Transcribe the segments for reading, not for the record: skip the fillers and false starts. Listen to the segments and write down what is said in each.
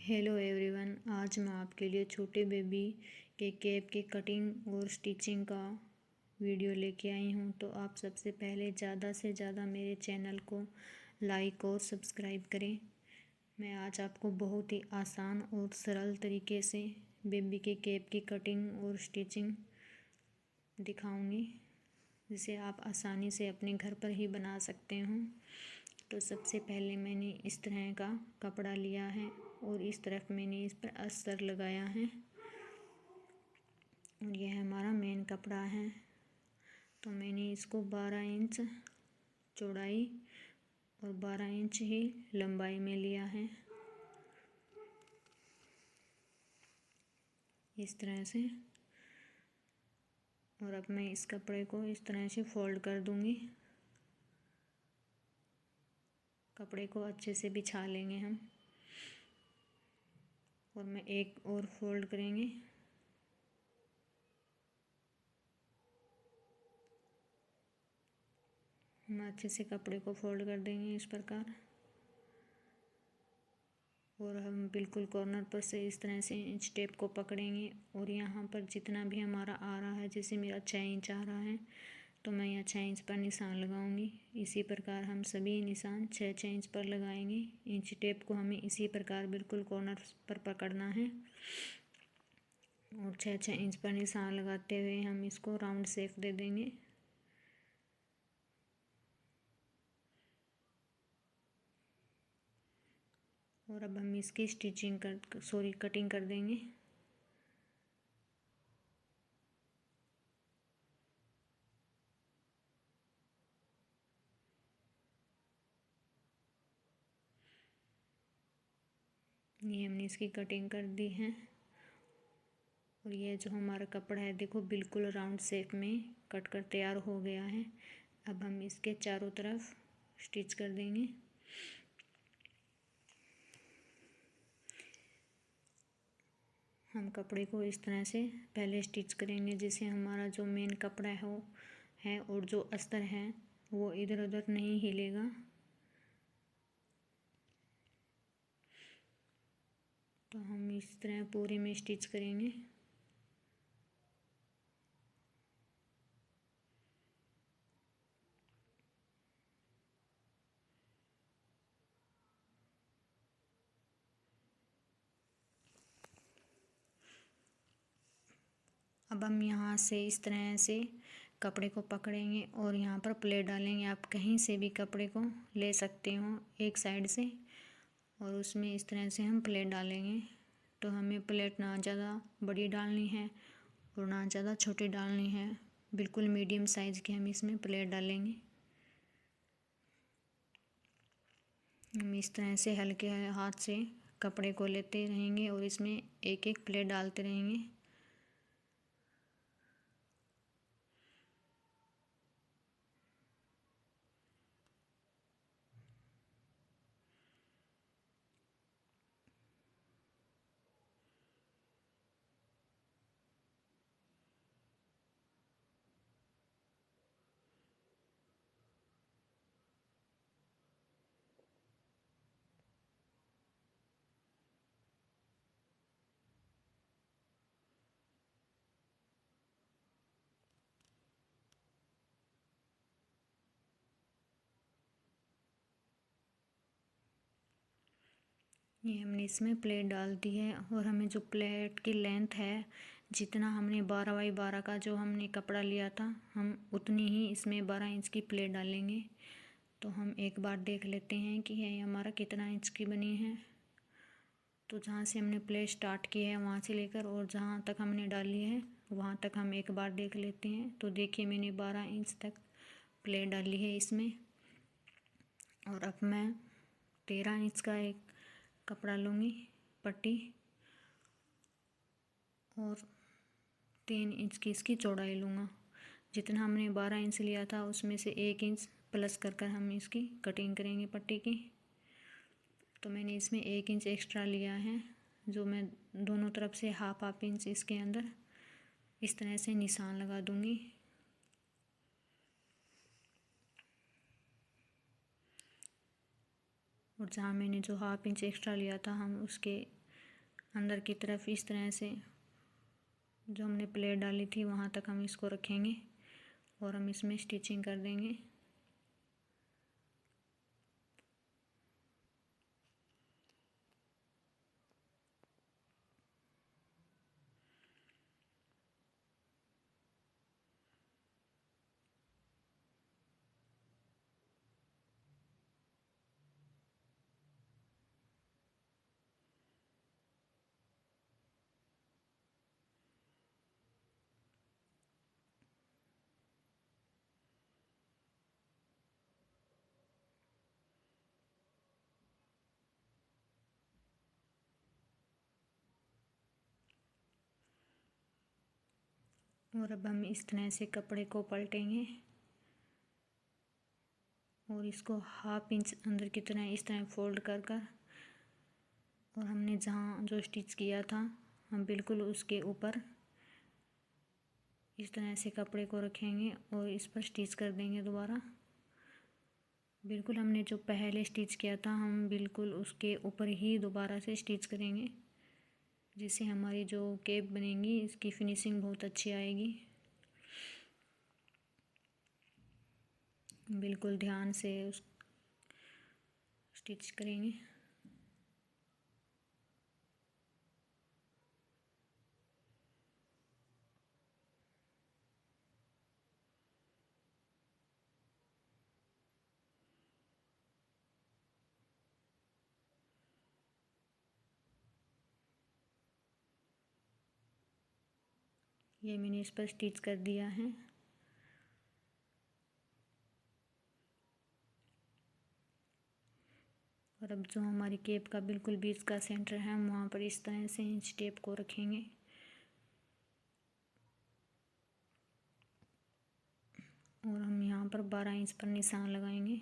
Hello everyone, आज मैं आपके लिए छोटे बेबी के कैप के कटिंग और स्टिचिंग का वीडियो लेके आई हूँ। तो आप सबसे पहले ज़्यादा से ज़्यादा मेरे चैनल को लाइक और सब्सक्राइब करें। मैं आज आपको बहुत ही आसान और सरल तरीके से बेबी के कैप की कटिंग और स्टिचिंग दिखाऊंगी, जिसे आप आसानी से अपने घर पर ही बना सकते हो। तो सबसे पहले मैंने इस तरह का कपड़ा लिया है और इस तरफ मैंने इस पर अस्तर लगाया है और यह हमारा मेन कपड़ा है। तो मैंने इसको 12 इंच चौड़ाई और 12 इंच ही लंबाई में लिया है, इस तरह से। और अब मैं इस कपड़े को इस तरह से फोल्ड कर दूंगी। कपड़े को अच्छे से बिछा लेंगे हम और मैं एक और फोल्ड करेंगे। हम अच्छे से कपड़े को फोल्ड कर देंगे इस प्रकार और हम बिल्कुल कॉर्नर पर से इस तरह से इंच टेप को पकड़ेंगे और यहाँ पर जितना भी हमारा आ रहा है, जैसे मेरा 6 इंच आ रहा है तो मैं यहाँ 6 इंच पर निशान लगाऊंगी। इसी प्रकार हम सभी निशान 6-6 इंच पर लगाएंगे। इंच टेप को हमें इसी प्रकार बिल्कुल कॉर्नर पर पकड़ना है और 6-6 इंच पर निशान लगाते हुए हम इसको राउंड शेप दे देंगे। और अब हम इसकी कटिंग कर देंगे। ये हमने इसकी कटिंग कर दी है और ये जो हमारा कपड़ा है, देखो बिल्कुल राउंड शेप में कट कर तैयार हो गया है। अब हम इसके चारों तरफ स्टिच कर देंगे। हम कपड़े को इस तरह से पहले स्टिच करेंगे, जिससे हमारा जो मेन कपड़ा है और जो अस्तर है वो इधर उधर नहीं हिलेगा। तो हम इस तरह पूरे में स्टिच करेंगे। अब हम यहाँ से इस तरह से कपड़े को पकड़ेंगे और यहाँ पर प्लेट डालेंगे। आप कहीं से भी कपड़े को ले सकते हो एक साइड से और उसमें इस तरह से हम प्लेट डालेंगे। तो हमें प्लेट ना ज़्यादा बड़ी डालनी है और ना ज़्यादा छोटी डालनी है, बिल्कुल मीडियम साइज़ की हम इसमें प्लेट डालेंगे। हम इस तरह से हल्के हाथ से कपड़े को लेते रहेंगे और इसमें एक एक प्लेट डालते रहेंगे। ये हमने इसमें प्लेट डाल दी है और हमें जो प्लेट की लेंथ है, जितना हमने 12x12 का जो हमने कपड़ा लिया था, हम उतनी ही इसमें 12 इंच की प्लेट डालेंगे। तो हम एक बार देख लेते हैं कि ये हमारा कितना इंच की बनी है। तो जहाँ से हमने प्लेट स्टार्ट की है वहाँ से लेकर और जहाँ तक हमने डाली है वहाँ तक हम एक बार देख लेते हैं। तो देखिए मैंने 12 इंच तक प्लेट डाली है इसमें। और अब मैं 13 इंच का एक कपड़ा लूँगी, पट्टी, और 3 इंच की इसकी चौड़ाई लूँगा। जितना हमने 12 इंच लिया था उसमें से 1 इंच प्लस कर कर हम इसकी कटिंग करेंगे पट्टी की। तो मैंने इसमें 1 इंच एक्स्ट्रा लिया है, जो मैं दोनों तरफ से हाफ इंच इसके अंदर इस तरह से निशान लगा दूँगी। और जहाँ मैंने जो हाफ इंच एक्स्ट्रा लिया था हम उसके अंदर की तरफ इस तरह से जो हमने प्लेट डाली थी वहाँ तक हम इसको रखेंगे और हम इसमें स्टिचिंग कर देंगे। और अब हम इस तरह से कपड़े को पलटेंगे और इसको हाफ इंच अंदर की तरह इस तरह फोल्ड कर कर, और हमने जहाँ जो स्टिच किया था हम बिल्कुल उसके ऊपर इस तरह से कपड़े को रखेंगे और इस पर स्टिच कर देंगे दोबारा। बिल्कुल हमने जो पहले स्टिच किया था हम बिल्कुल उसके ऊपर ही दोबारा से स्टिच करेंगे, जिससे हमारी जो कैप बनेगी इसकी फिनिशिंग बहुत अच्छी आएगी। बिल्कुल ध्यान से उस स्टिच करेंगे। ये मैंने इस पर स्टिच कर दिया है। और अब जो हमारी कैप का बिल्कुल बीच का सेंटर है हम वहाँ पर इस तरह से इंच टेप को रखेंगे और हम यहाँ पर 12 इंच पर निशान लगाएंगे।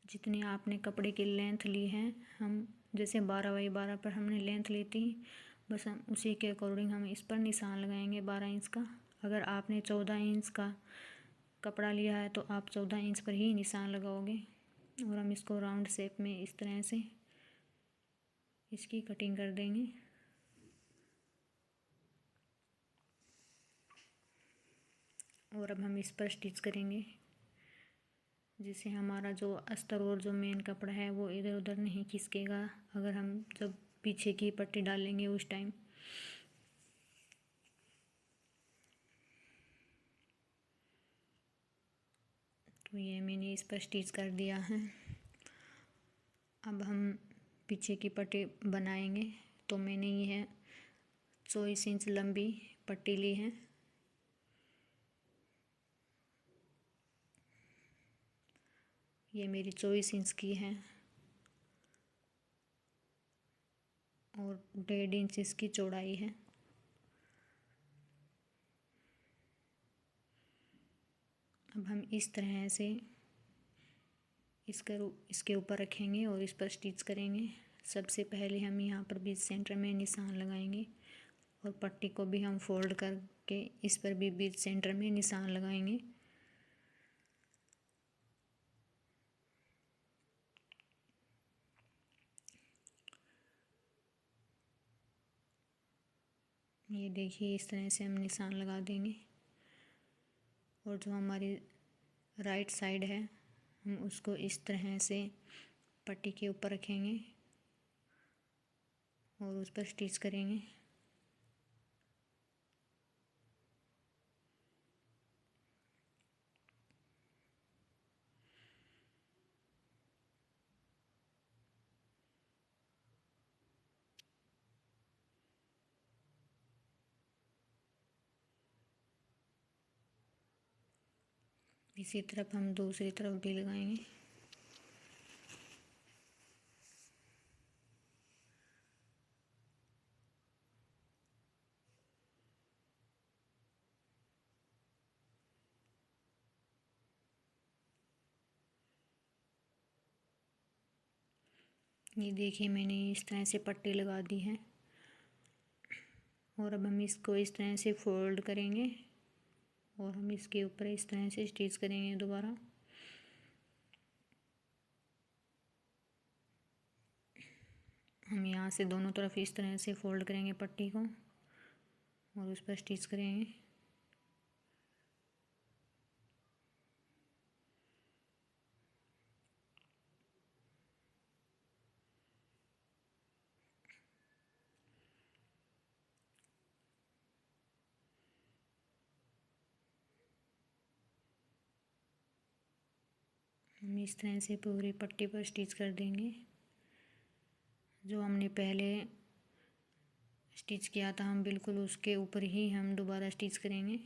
जितनी आपने कपड़े की लेंथ ली है, हम जैसे 12 बाई 12 पर हमने लेंथ ली थी, बस हम उसी के अकॉर्डिंग हम इस पर निशान लगाएंगे 12 इंच का। अगर आपने 14 इंच का कपड़ा लिया है तो आप 14 इंच पर ही निशान लगाओगे। और हम इसको राउंड शेप में इस तरह से इसकी कटिंग कर देंगे। और अब हम इस पर स्टिच करेंगे, जिससे हमारा जो अस्तर और जो मेन कपड़ा है वो इधर उधर नहीं खिसकेगा अगर हम जब पीछे की पट्टी डालेंगे उस टाइम। तो ये मैंने इस पर स्टिच कर दिया है। अब हम पीछे की पट्टी बनाएंगे। तो मैंने ये 24 इंच लंबी पट्टी ली है। ये मेरी 24 इंच की है और 1.5 इंच इसकी चौड़ाई है। अब हम इस तरह से इसके ऊपर रखेंगे और इस पर स्टिच करेंगे। सबसे पहले हम यहाँ पर बीच सेंटर में निशान लगाएंगे और पट्टी को भी हम फोल्ड करके इस पर भी बीच सेंटर में निशान लगाएंगे। ये देखिए इस तरह से हम निशान लगा देंगे। और जो हमारी राइट साइड है हम उसको इस तरह से पट्टी के ऊपर रखेंगे और उस पर स्टिच करेंगे। इसी तरफ हम दूसरी तरफ भी लगाएंगे। ये देखिए मैंने इस तरह से पट्टी लगा दी है। और अब हम इसको इस तरह से फोल्ड करेंगे और हम इसके ऊपर इस तरह से स्टिच करेंगे दोबारा। हम यहाँ यहाँ से दोनों तरफ इस तरह से फोल्ड करेंगे पट्टी को और उस पर स्टिच करेंगे। हम इस तरह से पूरी पट्टी पर स्टिच कर देंगे। जो हमने पहले स्टिच किया था हम बिल्कुल उसके ऊपर ही हम दोबारा स्टिच करेंगे।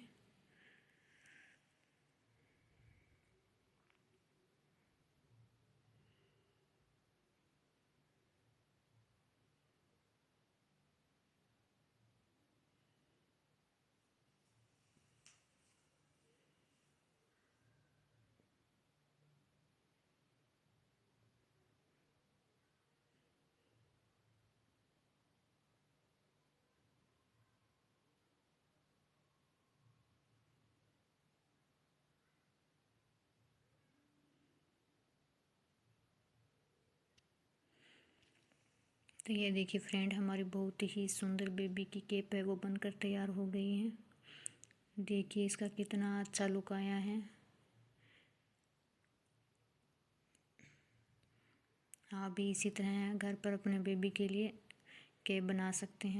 तो ये देखिए फ्रेंड, हमारी बहुत ही सुंदर बेबी की कैप है वो बनकर तैयार हो गई है। देखिए इसका कितना अच्छा लुक आया है। आप भी इसी तरह घर पर अपने बेबी के लिए कैप बना सकते हैं।